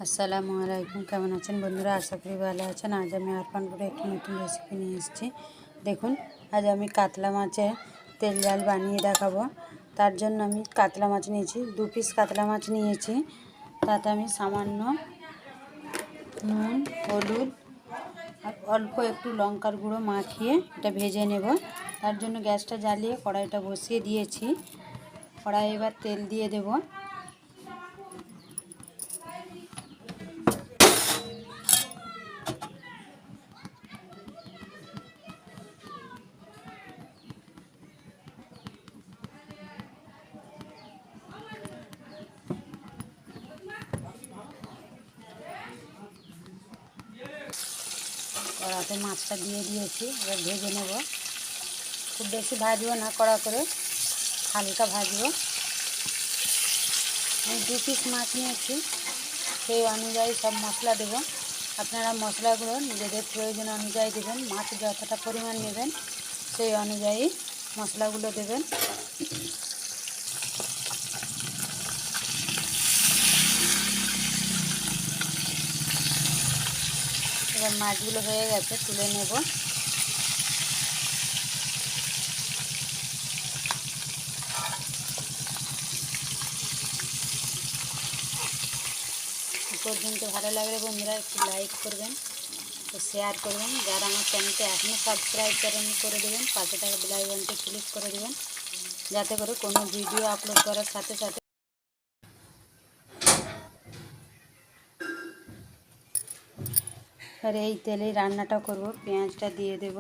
আসসালামু আলাইকুম, কেমন আছেন বন্ধুরা? আশা করি ভালো আছেন। আজ আমি আরপানপুরে একটি নতুন রেসিপি নিয়ে এসেছি। দেখুন, আজ আমি কাতলা মাছের তেল ঝাল বানিয়ে দেখাবো। তার জন্য আমি কাতলা মাছ নিয়েছি, 2 পিস কাতলা মাছ নিয়েছি। তাতে আমি সামান্য নুন, হলুদ আর অল্প একটু লঙ্কার গুঁড়ো মাখিয়ে এটা ভেজে নেব। তার জন্য গ্যাসটা জ্বালিয়ে কড়াইটা বসিয়ে দিয়েছি। কড়াই এবার তেল দিয়ে দেব। কড়াতে মাছটা দিয়ে দিয়েছি, এবার ভেজে নেব। খুব বেশি ভাজবো না, কড়া করে হালকা ভাজবো। আমি 2 পিস মাছ নিয়েছি, সেই অনুযায়ী সব মশলা দেব। আপনারা মশলাগুলো নিজেদের প্রয়োজন অনুযায়ী দেবেন। মাছ যতটা পরিমাণ নেবেন সেই অনুযায়ী মশলাগুলো দেবেন। এবার মাছগুলো হয়ে গেছে, তুলে নেব। পর্যন্ত ভালো লাগলে বন্ধুরা একটু লাইক করবেন, শেয়ার করবেন। যারা আমার চ্যানেলটা এখনও সাবস্ক্রাইব করেননি করে দেবেন। পাশে থাকা বেল আইকনটি ক্লিক করে দেবেন, যাতে করে কোনো ভিডিও আপলোড করার সাথে সাথে। আর এই তেলেই রান্নাটা করব। পেঁয়াজটা দিয়ে দেব।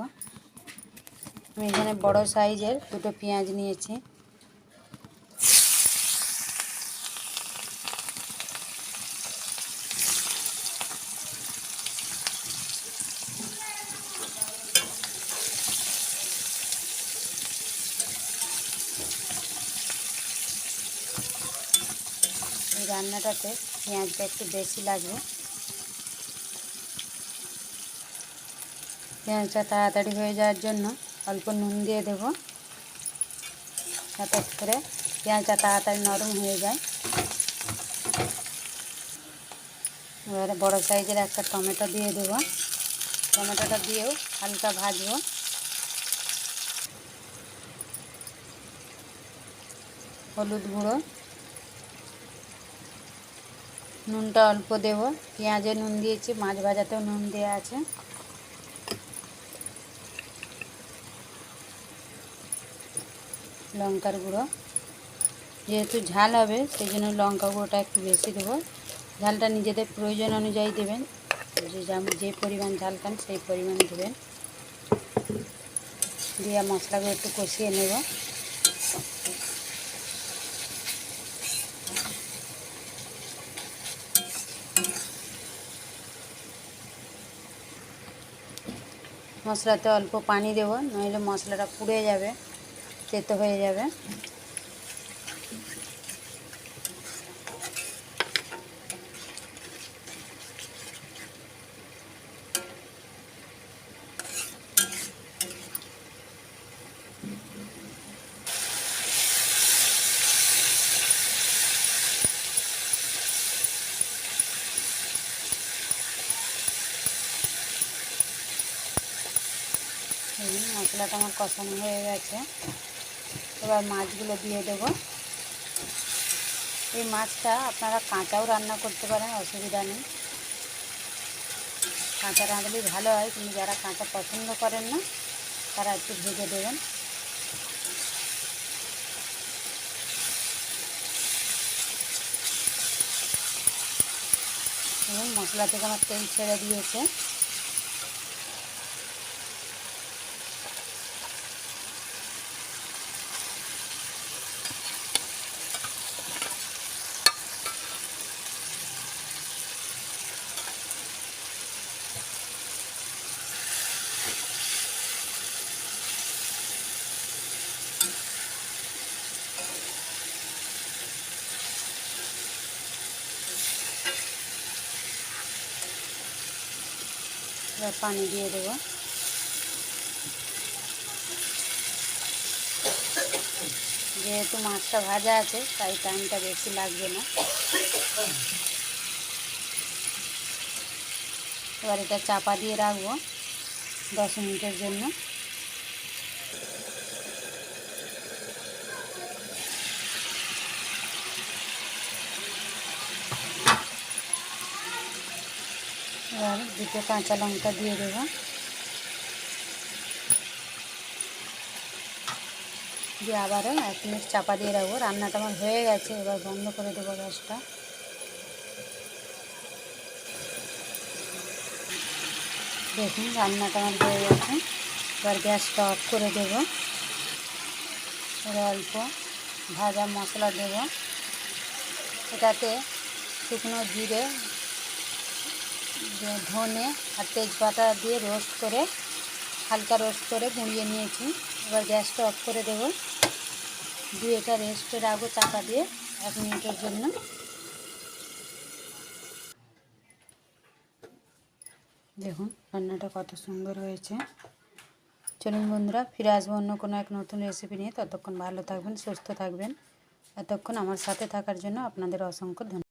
আমি এখানে বড় সাইজের 2টো পেঁয়াজ নিয়েছি। এই রান্নাটাতে পেঁয়াজটা একটু বেশি লাগবে। পেঁয়াজটা তাড়াতাড়ি হয়ে যাওয়ার জন্য অল্প নুন দিয়ে দেব, যাতে করে পেঁয়াজটা তাড়াতাড়ি নরম হয়ে যায়। এবারে বড় সাইজের একটা টমেটো দিয়ে দেব। টমেটোটা দিয়েও হালকা ভাজবো। হলুদ গুঁড়ো, নুনটা অল্প দেব। পেঁয়াজে নুন দিয়েছি, মাছ ভাজাতেও নুন দেওয়া আছে। লঙ্কার গুঁড়ো, যেহেতু ঝাল হবে সেই জন্য লঙ্কা গুঁড়োটা একটু বেশি দেবো। ঝালটা নিজেদের প্রয়োজন অনুযায়ী দেবেন, যে পরিমাণ ঝাল খান সেই পরিমাণ দেবেন। দিয়ে মশলাগুলো একটু কষিয়ে নেব। মশলাতে অল্প পানি দেব, নইলে মশলাটা পুড়ে যাবে, তেতো হয়ে যাবে। মশলাটা আমার কষানো হয়ে গেছে। এবার মাছগুলো দিয়ে দেব। এই মাছটা আপনারা কাঁচাও রান্না করতে পারেন, অসুবিধা নেই। কাঁচা রাঁধলেই ভালো হয়, কিন্তু যারা কাঁচা পছন্দ করেন না তারা একটু ভেজে দেবেন। এবং মশলা থেকে আমার তেল ছেড়ে দিয়েছে। এবার পানি দিয়ে দেবো। যেহেতু মাছটা ভাজা আছে তাই টাইমটা বেশি লাগবে না। এবার এটা চাপা দিয়ে রাখবো 10 মিনিটের জন্য। এবার 2টো কাঁচা লঙ্কা দিয়ে দেবো, দিয়ে আবারও 1 মিনিট চাপা দিয়ে রাখবো। রান্নাটা আমার হয়ে গেছে, এবার বন্ধ করে দেবো গ্যাসটা। দেখুন রান্নাটা আমার হয়ে গেছে, এবার গ্যাসটা অফ করে দেবো। এবার অল্প ভাজা মশলা দেবো, এটাতে শুকনো জিরে, ধনে আর তেজপাতা দিয়ে রোস্ট করে, হালকা রোস্ট করে গুঁড়িয়ে নিয়েছি। এবার গ্যাসটা অফ করে দেবো, দিয়ে এটা রেস্টে রাখবো চাপা দিয়ে 1 মিনিটের জন্য। দেখুন রান্নাটা কত সুন্দর হয়েছে। চলুন বন্ধুরা, ফিরে আসবো অন্য কোনো এক নতুন রেসিপি নিয়ে। ততক্ষণ ভালো থাকবেন, সুস্থ থাকবেন। এতক্ষণ আমার সাথে থাকার জন্য আপনাদের অসংখ্য ধন্যবাদ।